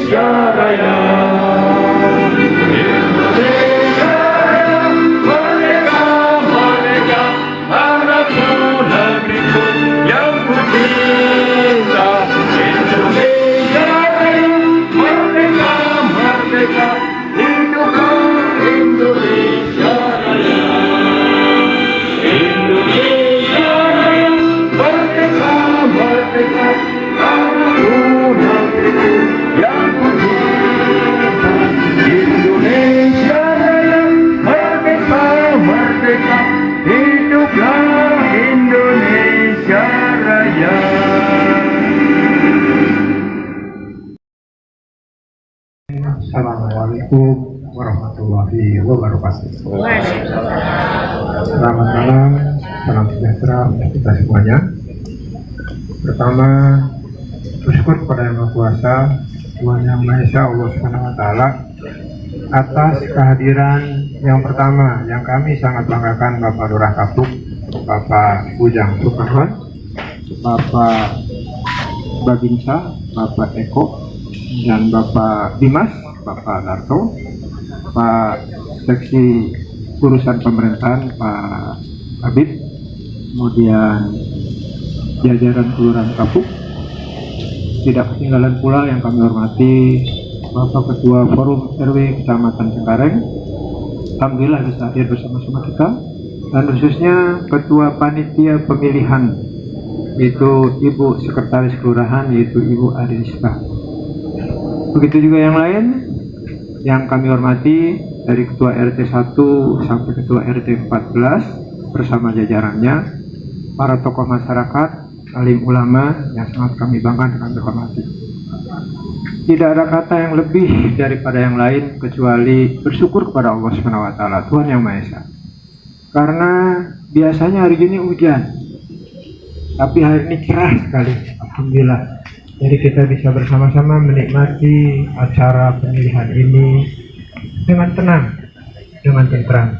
Indonesia Raya. Indonesia Raya, merdeka, merdeka, harapku negeriku yang ku cinta. Indonesia Raya, merdeka, merdeka, hiduplah Indonesia Raya. Indonesia Raya, merdeka, merdeka, harapku negeriku yang ku cinta. Indonesia Raya, merdeka, merdeka, hiduplah Indonesia Raya. Assalamualaikum warahmatullahi wabarakatuh. Selamat malam, salam sejahtera untuk kita semuanya. Pertama, bersyukur kepada Yang Maha Kuasa, Tuhan Yang Maha Esa, Allah Subhanahu Wa Taala, atas kehadiran yang pertama yang kami sangat banggakan, Bapak Lurah Kapuk, Bapak Bujang Sukarwan, Bapak Babinsa, Bapak Eko, dan Bapak Dimas, Bapak Darto, Pak Seksi Urusan Pemerintahan, Pak Habib, kemudian jajaran Kelurahan Kapuk. Tidak ketinggalan pula yang kami hormati Bapak Ketua Forum RW Kecamatan Cengkareng, alhamdulillah bisa hadir bersama-sama kita, dan khususnya Ketua Panitia Pemilihan, yaitu Ibu Sekretaris Kelurahan, yaitu Ibu Adinista. Begitu juga yang lain yang kami hormati, dari Ketua RT 1 sampai Ketua RT 14 bersama jajarannya, para tokoh masyarakat, alim ulama yang sangat kami banggakan dan kami hormati. Tidak ada kata yang lebih daripada yang lain kecuali bersyukur kepada Allah Subhanahu Wa Taala, Tuhan Yang Maha Esa. Karena biasanya hari ini hujan, tapi hari ini cerah sekali, alhamdulillah. Jadi kita bisa bersama-sama menikmati acara pemilihan ini dengan tenang, dengan tenteram.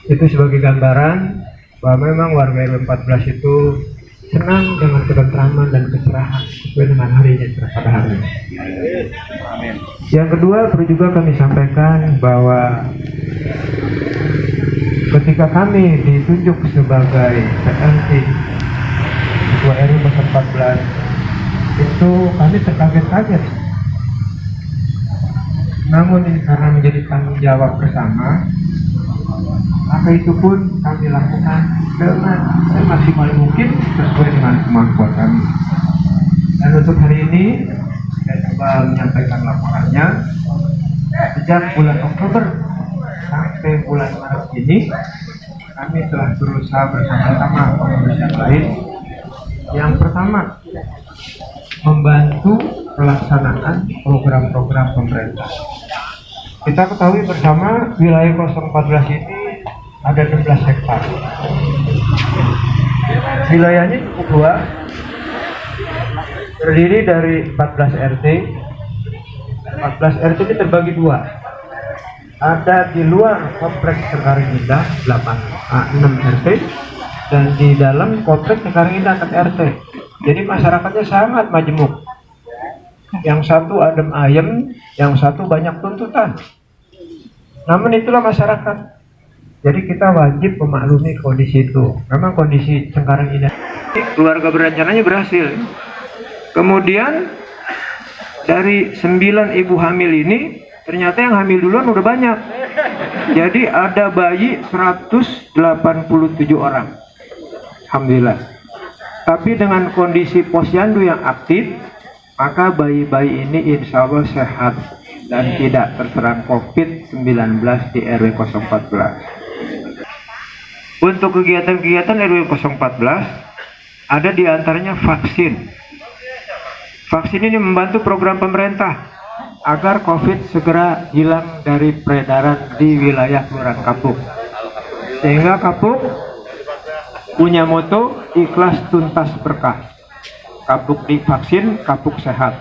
Itu sebagai gambaran bahwa memang warga RW 14 itu senang dengan ketentraman dan kecerahan sesuai dengan harinya pada hari ini. Yang kedua, perlu juga kami sampaikan bahwa ketika kami ditunjuk sebagai PLT Ketua RW 14, itu kami terkaget-kaget. Namun ini karena menjadi tanggung jawab bersama, maka itu pun kami lakukan dengan semaksimal mungkin sesuai dengan kemampuan kami. Dan untuk hari ini saya coba menyampaikan laporannya. Sejak bulan Oktober sampai bulan Maret ini, kami telah berusaha bersama-sama pengurus yang lain. Yang pertama, membantu pelaksanaan program-program pemerintah. Kita ketahui bersama wilayah 014 ini ada 16 hektar. Wilayahnya cukup luas, terdiri dari 14 RT. 14 RT ini terbagi dua. Ada di luar kompleks Cengkareng Indah 6 RT, dan di dalam kompleks Cengkareng Indah 4 RT. Jadi masyarakatnya sangat majemuk. Yang satu adem ayem, yang satu banyak tuntutan. Namun itulah masyarakat. Jadi kita wajib memaklumi kondisi itu. Memang kondisi Cengkareng Indah, keluarga berencananya berhasil. Kemudian dari 9 ibu hamil ini, ternyata yang hamil duluan udah banyak. Jadi ada bayi 187 orang. Alhamdulillah. Tapi dengan kondisi posyandu yang aktif, maka bayi-bayi ini insya Allah sehat dan tidak terserang COVID-19 di RW 014. Untuk kegiatan-kegiatan RW 014, ada diantaranya vaksin. Vaksin ini membantu program pemerintah agar COVID segera hilang dari peredaran di wilayah Kelurahan Kapuk. Sehingga Kapuk punya moto ikhlas tuntas berkah. Kapuk divaksin, Kapuk sehat.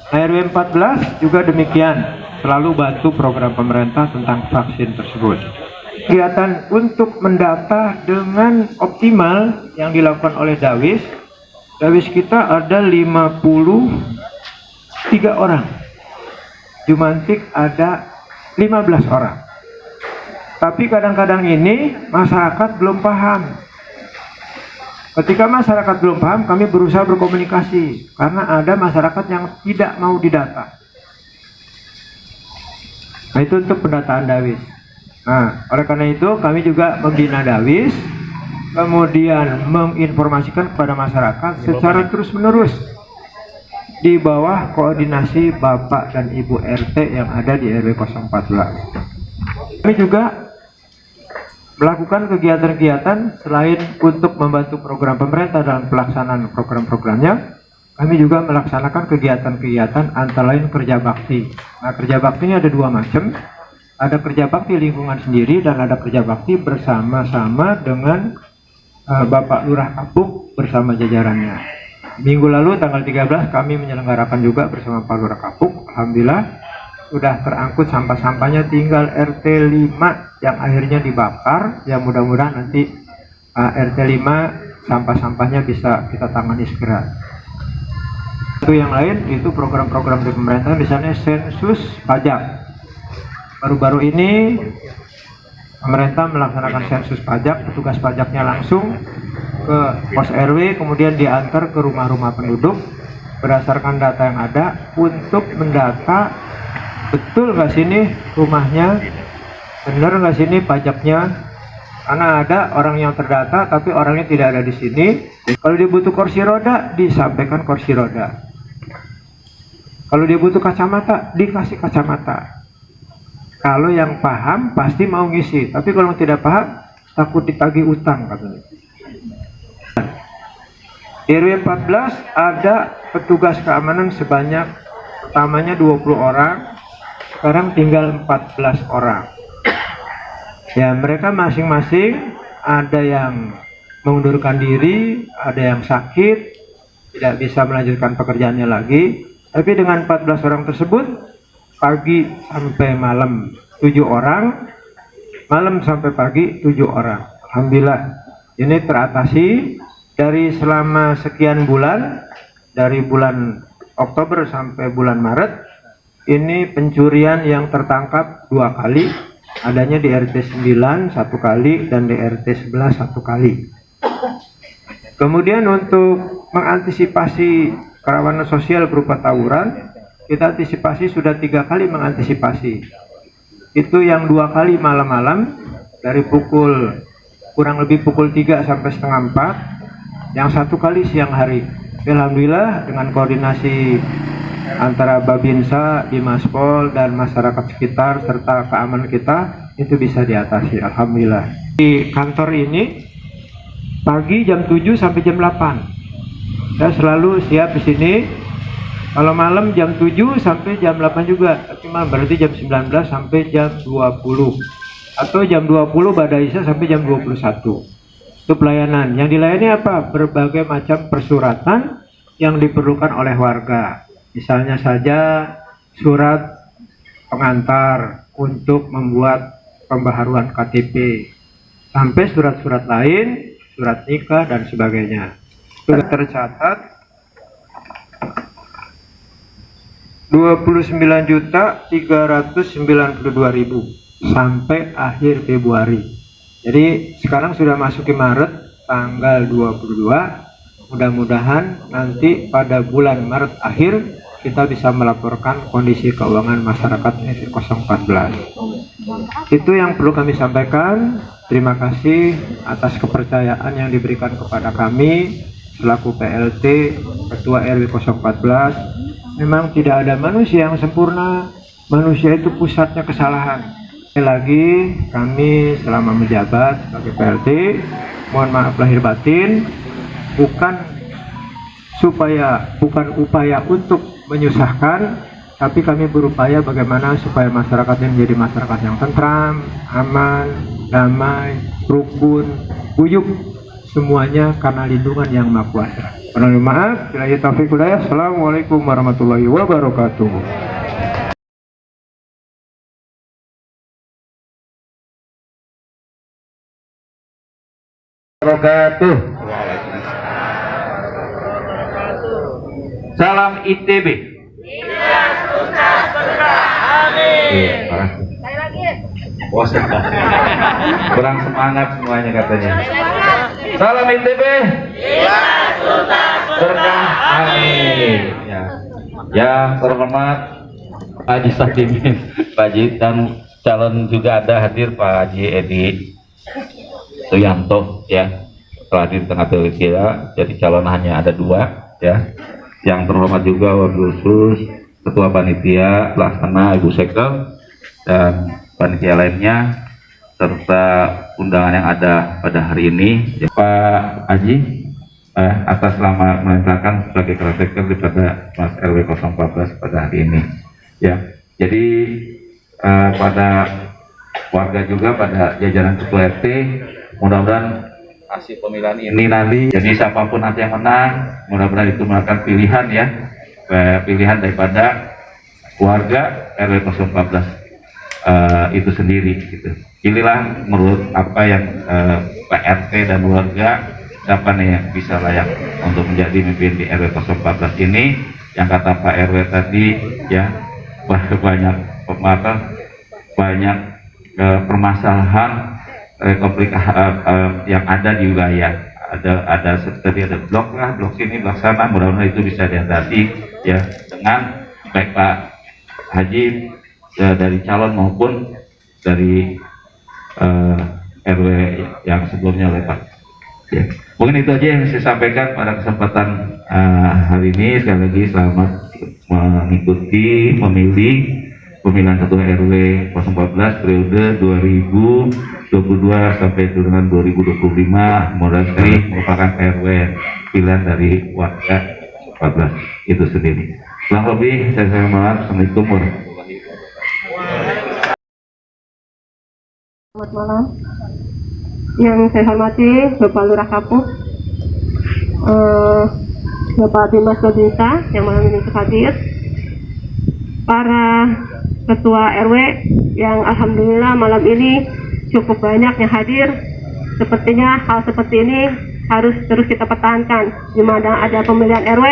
RW 14 juga demikian, selalu bantu program pemerintah tentang vaksin tersebut. Kegiatan untuk mendata dengan optimal yang dilakukan oleh Dawis kita ada 53 orang Jumantik ada 15 orang. Tapi kadang-kadang ini masyarakat belum paham. Ketika masyarakat belum paham, kami berusaha berkomunikasi. Karena ada masyarakat yang tidak mau didata. Nah, itu untuk pendataan Dawis. Nah, oleh karena itu kami juga membina Dawis, kemudian menginformasikan kepada masyarakat secara terus-menerus di bawah koordinasi Bapak dan Ibu RT yang ada di RW 014. Kami juga melakukan kegiatan-kegiatan selain untuk membantu program pemerintah dalam pelaksanaan program-programnya, kami juga melaksanakan kegiatan-kegiatan antara lain kerja bakti. Nah, kerja baktinya ada dua macam. Ada kerja bakti lingkungan sendiri dan ada kerja bakti bersama-sama dengan Bapak Lurah Kapuk bersama jajarannya. Minggu lalu tanggal 13 kami menyelenggarakan juga bersama Pak Lurah Kapuk. Alhamdulillah sudah terangkut sampah-sampahnya, tinggal RT 5 yang akhirnya dibakar. Ya mudah-mudahan nanti RT 5 sampah-sampahnya bisa kita tangani segera. Itu yang lain itu program-program dari pemerintah, misalnya sensus pajak. Baru-baru ini pemerintah melaksanakan sensus pajak, petugas pajaknya langsung ke pos RW, kemudian diantar ke rumah-rumah penduduk berdasarkan data yang ada untuk mendata betul nggak sini rumahnya, bener nggak sini pajaknya. Karena ada orang yang terdata tapi orangnya tidak ada di sini. Kalau dia butuh kursi roda, disampaikan kursi roda. Kalau dia butuh kacamata, dikasih kacamata. Kalau yang paham pasti mau ngisi, tapi kalau tidak paham takut ditagih utang katanya. Di RW 14 ada petugas keamanan sebanyak pertamanya 20 orang, sekarang tinggal 14 orang. Ya, mereka masing-masing ada yang mengundurkan diri, ada yang sakit, tidak bisa melanjutkan pekerjaannya lagi. Tapi dengan 14 orang tersebut, pagi sampai malam 7 orang, malam sampai pagi 7 orang. Alhamdulillah, ini teratasi dari selama sekian bulan, dari bulan Oktober sampai bulan Maret. Ini pencurian yang tertangkap 2 kali, adanya di RT 9 1 kali dan di RT 11 1 kali. Kemudian untuk mengantisipasi kerawanan sosial berupa tawuran, kita antisipasi sudah 3 kali mengantisipasi. Itu yang 2 kali malam-malam dari kurang lebih pukul 3 sampai setengah 4, yang 1 kali siang hari. Alhamdulillah dengan koordinasi antara Babinsa, Dimaspol dan masyarakat sekitar serta keamanan kita itu bisa diatasi. Alhamdulillah. Di kantor ini pagi jam 7 sampai jam 8. Saya selalu siap di sini. Kalau malam jam 7 sampai jam 8 juga. Tapi malam berarti jam 19 sampai jam 20. Atau jam 20 Ba'da Isya sampai jam 21. Itu pelayanan. Yang dilayani apa? Berbagai macam persuratan yang diperlukan oleh warga. Misalnya saja surat pengantar untuk membuat pembaharuan KTP, sampai surat-surat lain, surat nikah dan sebagainya. Sudah tercatat 29.392.000 sampai akhir Februari. Jadi sekarang sudah masuk ke Maret tanggal 22. Mudah-mudahan nanti pada bulan Maret akhir kita bisa melaporkan kondisi keuangan masyarakat RW 014. Itu yang perlu kami sampaikan. Terima kasih atas kepercayaan yang diberikan kepada kami selaku PLT Ketua RW 014. Memang tidak ada manusia yang sempurna. Manusia itu pusatnya kesalahan. Sekali lagi kami selama menjabat sebagai PLT mohon maaf lahir batin. Bukan upaya untuk menyusahkan, tapi kami berupaya bagaimana supaya masyarakat ini menjadi masyarakat yang tentram, aman, damai, rukun, guyup, semuanya karena lindungan yang Maha Kuasa. Mohon maaf, billahi taufiq hidayah. Assalamualaikum warahmatullahi wabarakatuh. Salam ITB. Tidak tuntas bergerak. Iya, makasih. Bos, kurang semangat semuanya katanya. Salam ITB. Berkah. Amin. Ya. Yang terhormat Pak Haji Sakimin, Pak Haji, dan calon juga ada hadir Pak Haji Edi Suyanto ya, telah hadir di tengah kita. Jadi calon hanya ada 2 ya. Yang terhormat juga Wabil Khusus Ketua Panitia Pelaksana Ibu Sektor dan panitia lainnya serta undangan yang ada pada hari ini ya, Pak Haji atas nama melantarkan sebagai caretaker daripada Mas RW 014 pada hari ini ya. Jadi pada warga juga, pada jajaran ketua RT, mudah-mudahan hasil pemilihan ini nanti jadi siapapun nanti yang menang, mudah-mudahan itu merupakan pilihan ya, pilihan daripada warga RW 014 itu sendiri gitu. Pilihlah menurut apa yang Pak RT dan warga siapa nih yang bisa layak untuk menjadi pemimpin di RW 014 ini. Yang kata Pak RW tadi ya, banyak permasalahan yang ada di wilayah. Ada seperti ada blok sini, blok sana, mudah-mudahan itu bisa diatasi ya dengan baik Pak Haji dari calon maupun dari RW yang sebelumnya oleh Pak. Ya. Mungkin itu aja yang saya sampaikan pada kesempatan hari ini. Sekali lagi selamat mengikuti memilih pemilihan ketua RW 014 periode 2022 sampai dengan 2025. Mudah sekali merupakan RW pilihan dari warga 14 itu sendiri. Kurang lebih saya mohon. Assalamualaikum warahmatullahi wabarakatuh. Selamat malam. Yang saya hormati Bapak Lurah Kapuk, Bapak Dimas Babinsa yang malam ini hadir, para ketua RW yang alhamdulillah malam ini cukup banyak yang hadir. Sepertinya hal seperti ini harus terus kita pertahankan. Di mana ada pemilihan RW,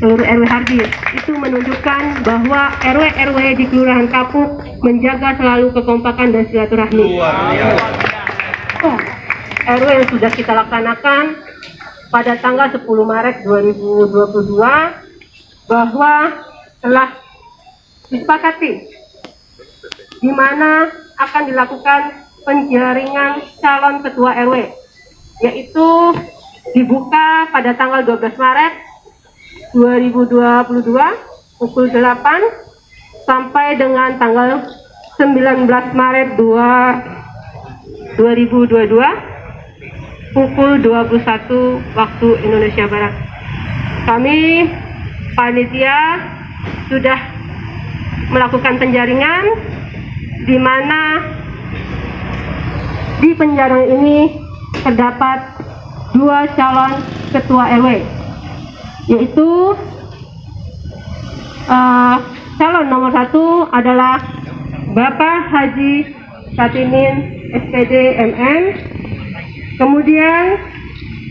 seluruh RW hadir. Itu menunjukkan bahwa RW-RW di Kelurahan Kapuk menjaga selalu kekompakan dan silaturahmi. RW yang sudah kita laksanakan pada tanggal 10 Maret 2022 bahwa telah disepakati di mana akan dilakukan penjaringan calon ketua RW, yaitu dibuka pada tanggal 12 Maret 2022 pukul 8 sampai dengan tanggal 19 Maret 2022 pukul 21 waktu Indonesia Barat. Kami panitia sudah melakukan penjaringan di mana di penjaringan ini terdapat 2 calon ketua RW, yaitu calon nomor 1 adalah Bapak Haji Sakimin SPD MN. Kemudian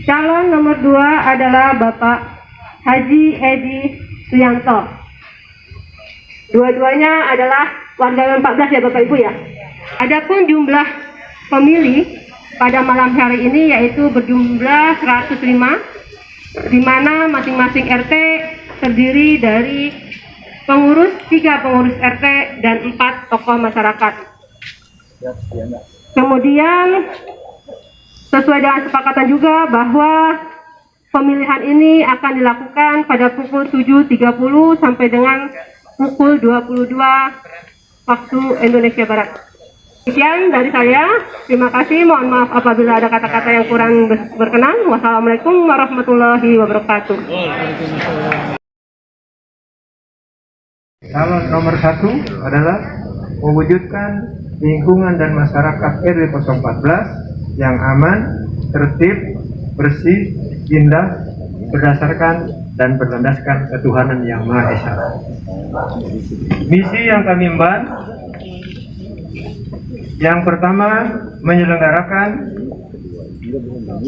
calon nomor 2 adalah Bapak Haji Edi Suyanto. Dua-duanya adalah warga 14 ya Bapak Ibu ya. Adapun jumlah pemilih pada malam hari ini yaitu berjumlah 105, di mana masing-masing RT terdiri dari pengurus 3 pengurus RT dan 4 tokoh masyarakat. Kemudian sesuai dengan kesepakatan juga bahwa pemilihan ini akan dilakukan pada pukul 7.30 sampai dengan pukul 22 waktu Indonesia Barat. Sekian dari saya. Terima kasih. Mohon maaf apabila ada kata-kata yang kurang berkenan. Wassalamualaikum warahmatullahi wabarakatuh. Calon nomor 1 adalah mewujudkan lingkungan dan masyarakat RW 014 yang aman, tertib, bersih, indah, berdasarkan dan berlandaskan ketuhanan yang Maha Esa. Misi yang kami emban, yang pertama menyelenggarakan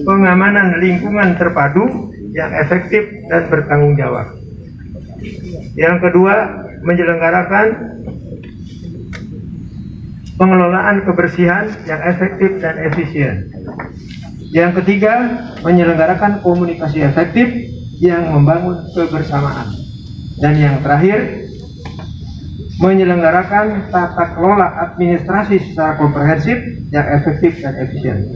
pengamanan lingkungan terpadu yang efektif dan bertanggung jawab. Yang kedua menyelenggarakan pengelolaan kebersihan yang efektif dan efisien. Yang ketiga, menyelenggarakan komunikasi efektif yang membangun kebersamaan. Dan yang terakhir, menyelenggarakan tata kelola administrasi secara komprehensif yang efektif dan efisien.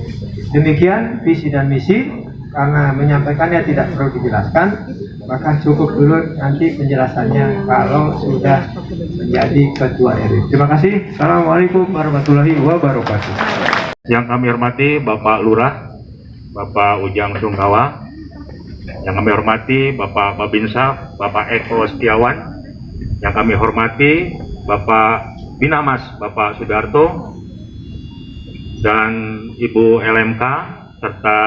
Demikian visi dan misi. Karena menyampaikannya tidak perlu dijelaskan, maka cukup dulu nanti penjelasannya kalau sudah menjadi ketua RW. Terima kasih. Assalamualaikum warahmatullahi wabarakatuh. Yang kami hormati Bapak Lurah, Bapak Ujang Sungkawa, yang kami hormati Bapak Babinsa, Bapak Eko Setiawan, yang kami hormati Bapak Binamas, Bapak Sudarto, dan Ibu LMK, serta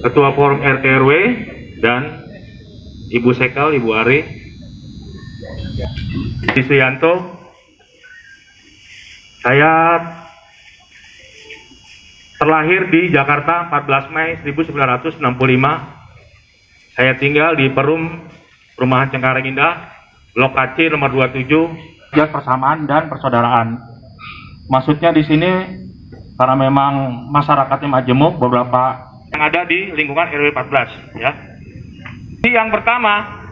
Ketua Forum RT RW, dan Ibu Sekal, Ibu Ari, Isrianto. Saya terlahir di Jakarta 14 Mei 1965. Saya tinggal di Perum, Perumahan Cengkareng Indah, lokasi nomor 27. Ya, persamaan dan persaudaraan. Maksudnya di sini karena memang masyarakatnya majemuk, beberapa yang ada di lingkungan RW 14, ya. Yang pertama,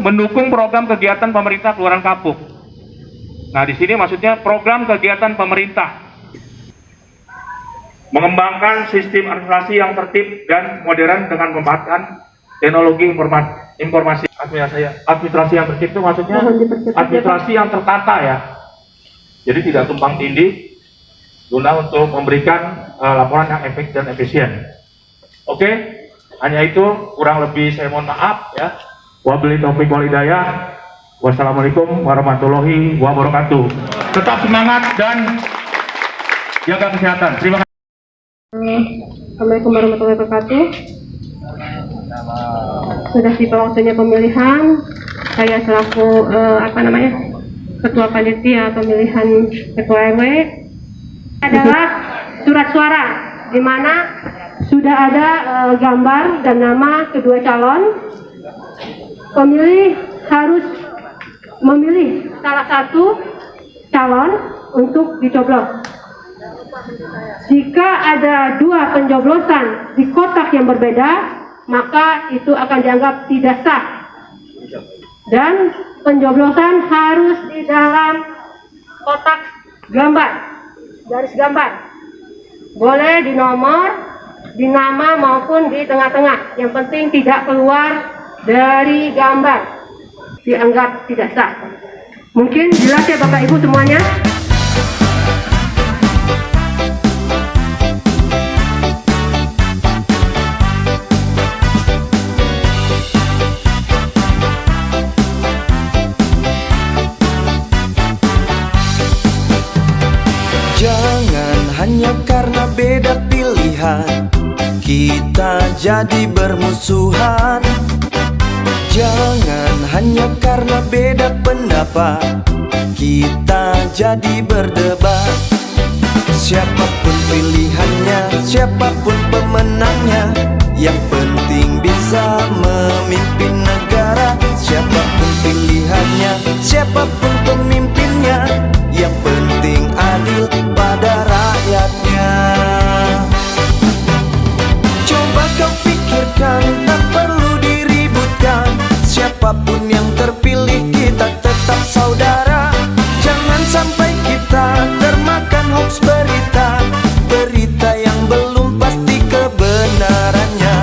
mendukung program kegiatan pemerintah Kelurahan Kapuk. Nah, di sini maksudnya program kegiatan pemerintah mengembangkan sistem administrasi yang tertib dan modern dengan memanfaatkan teknologi informasi administrasi yang tertib itu maksudnya administrasi yang tertata, ya. Jadi tidak tumpang tindih, guna untuk memberikan laporan yang efektif dan efisien. Oke, hanya itu, kurang lebih saya mohon maaf, ya. Wabillahi taufiq wal hidayah. Wassalamualaikum warahmatullahi wabarakatuh. Tetap semangat dan jaga kesehatan. Terima kasih. Assalamualaikum warahmatullahi wabarakatuh. Sudah tiba waktunya pemilihan. Saya selaku ketua panitia pemilihan ketua RW adalah surat suara, di mana sudah ada gambar dan nama kedua calon. Pemilih harus memilih salah satu calon untuk dicoblos. Jika ada dua pencoblosan di kotak yang berbeda, maka itu akan dianggap tidak sah. Dan pencoblosan harus di dalam kotak gambar, garis gambar. Boleh di nomor, di nama maupun di tengah-tengah. Yang penting tidak keluar dari gambar, dianggap tidak sah. Mungkin jelas ya Bapak Ibu semuanya? Jangan hanya karena beda pilihan kita jadi bermusuhan. Jangan hanya karena beda pendapat kita jadi berdebat. Siapapun pilihannya, siapapun pemenangnya, yang penting bisa memimpin negara. Siapapun pilihannya, siapapun pemimpinnya, yang penting adil pada rakyatnya. Coba kau pikirkan, tak perlu diributkan. Siapapun yang terpilih, kita tetap saudara. Jangan sampai kita termakan hoax berita, berita yang belum pasti kebenarannya.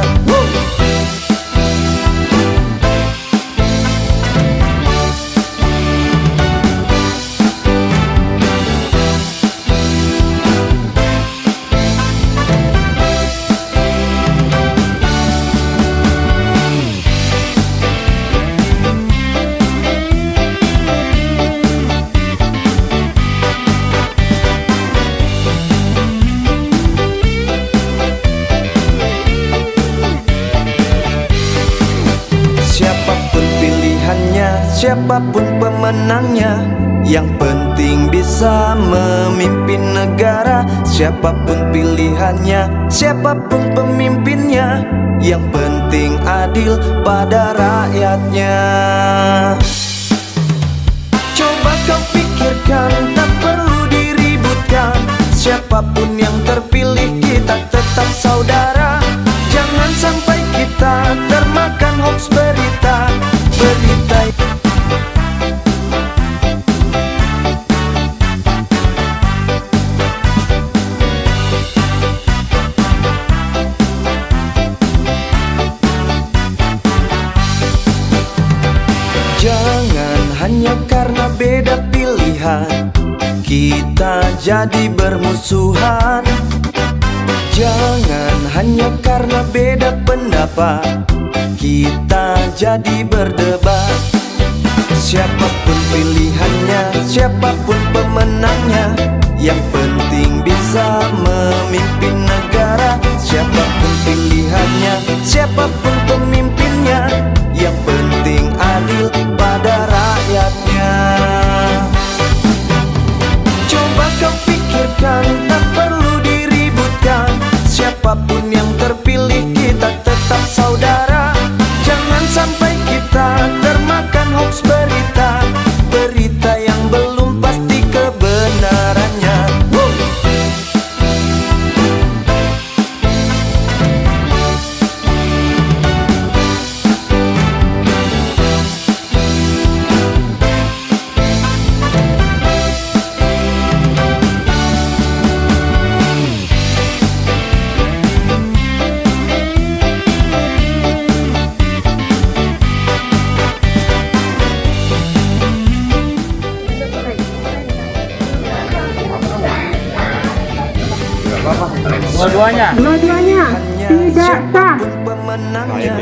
Siapapun pilihannya, siapapun pemenangnya, yang penting bisa memimpin negara. Siapapun pilihannya, siapapun pemimpinnya, yang penting adil pada rakyatnya. pikirkan, tak perlu diributkan. Siapapun yang terpilih kita tetap saudara. Jangan sampai kita termakan hoax berita. Jangan hanya karena beda pilihan kita jadi bermusuhan. Jangan hanya karena beda pendapat kita jadi berdebat. Siapapun pilihannya, siapapun pemenangnya, yang penting bisa memimpin negara. Siapapun pilihannya, siapapun pemimpinnya, yang penting adil pada rakyatnya. Coba kau pikirkan, tak perlu diributkan. Siapapun yang terpilih kita tetap saudara. Jangan sampai kita termakan hoax berita, berita yang belum pasti kebenarannya. Dua-duanya tidak sah. Pemenangnya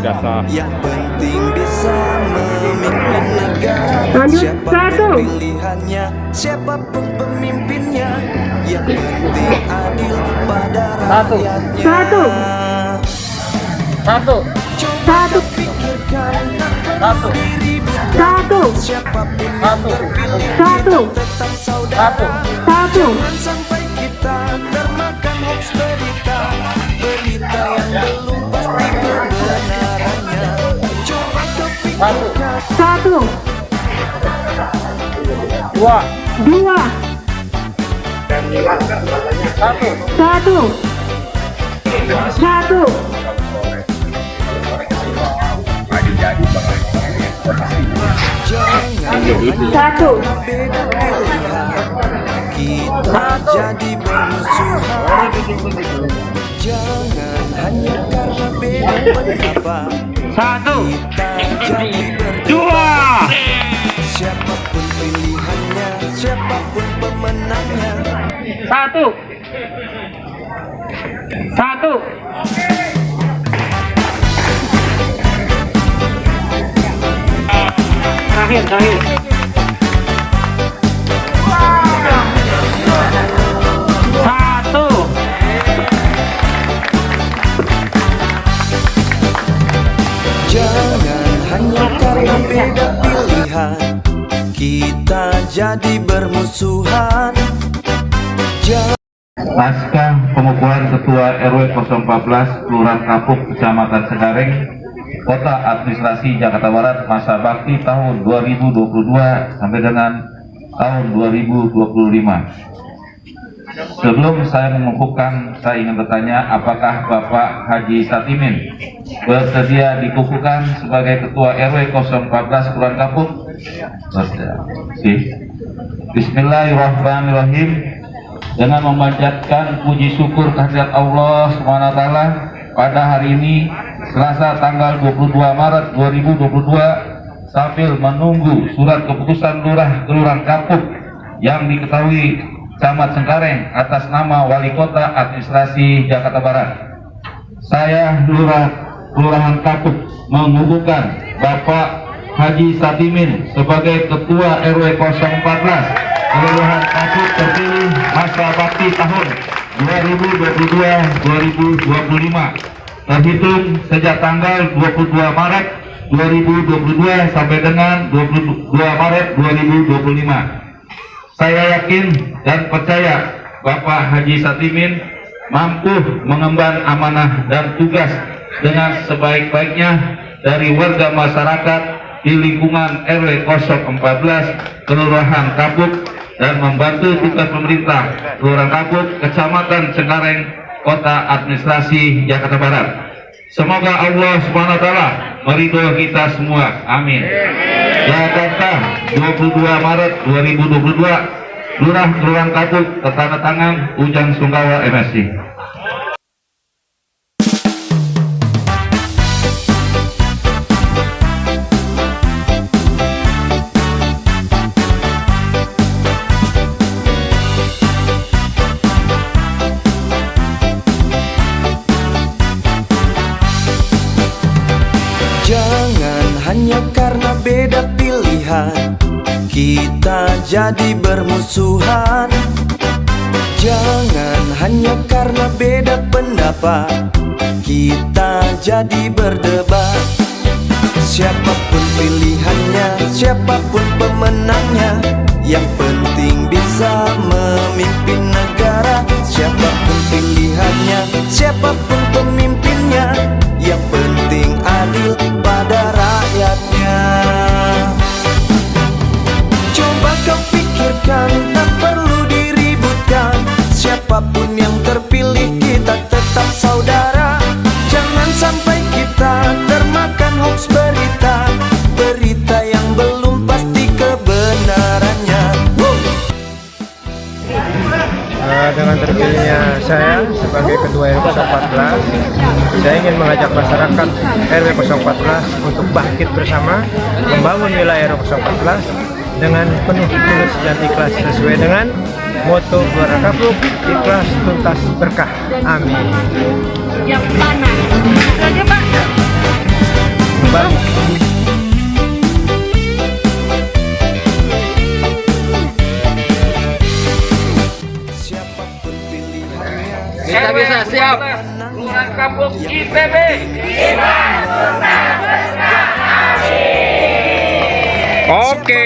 yang penting bisa memimpin negara. Lanjut, Siapapun 1. pilihannya, siapapun pemimpinnya, yang penting adil pada rakyatnya. 1. Coba pikirkan, tak perlu diributkan. 1. Siapapun yang terpilih 1. tetap saudara. 1. Jangan sampai kita termakan hoax berita, berita yang belum pasti kebenarannya. Coba kau pikirkan. 1. 2 2. 1. 1. Jangan beda pilihan kita jadi bermusuhan. Jangan hanya karena beda pendapat kita jadi berdebat. Siapapun pilihannya, siapapun pemenangnya. 1 terakhir Jangan hanya karena beda pilihan kita jadi bermusuhan. Naskah pengukuhan Ketua RW 014 Kelurahan Kapuk, Kecamatan Segareng, Kota Administrasi Jakarta Barat, masa bakti tahun 2022 sampai dengan tahun 2025. Sebelum saya mengukuhkan, saya ingin bertanya, apakah Bapak Haji Satimin bersedia dikukuhkan sebagai Ketua RW 014 Kelurahan Kapuk? Bismillahirrahmanirrahim. Dengan memanjatkan puji syukur kehadirat Allah SWT pada hari ini, Selasa tanggal 22 Maret 2022, sambil menunggu surat keputusan Lurah Kelurahan Kapuk yang diketahui Camat Cengkareng atas nama Wali Kota Administrasi Jakarta Barat. Saya Lurah Kelurahan Kapuk mengukuhkan Bapak Haji Satimin sebagai Ketua RW 014 Kelurahan Kapuk terpilih masa bakti tahun 2022-2025 terhitung sejak tanggal 22 Maret 2022 sampai dengan 22 Maret 2025. Saya yakin dan percaya Bapak Haji Satimin mampu mengemban amanah dan tugas dengan sebaik-baiknya dari warga masyarakat di lingkungan RW 014 Kelurahan Kapuk dan membantu tugas pemerintah Kelurahan Kapuk, Kecamatan Cengkareng, Kota Administrasi Jakarta Barat. Semoga Allah SWT meridhoi kita semua. Amin. Jakarta, 22 Maret 2022, Lurah Kelurahan Kapuk, tanda tangan Ujang Sungkawa MSI. Jangan hanya karena beda pilihan kita jadi bermusuhan. Jangan hanya karena beda pendapat kita jadi berdebat. Siapapun pilihannya, siapapun pemenangnya, yang penting bisa memimpin negara. Siapapun pilihannya, siapapun pemimpinnya, yang penting adil pada rakyatnya. Coba kau pikirkan, tak perlu diributkan. Siapapun yang terpilih kita tetap saudara. Jangan sampai kita termakan hoax berita, berita yang belum pasti kebenarannya. Dengan terpilihnya saya sebagai Ketua RW 014, saya ingin mengajak masyarakat RW 014 untuk bangkit bersama membangun wilayah RW 014 dengan penuh tulus dan ikhlas sesuai dengan moto Kelurahan Kapuk, ikhlas tuntas berkah. Amin. Yang mana? Aja Pak. Kita bisa siap. Kelurahan Kapuk IPB. Oke.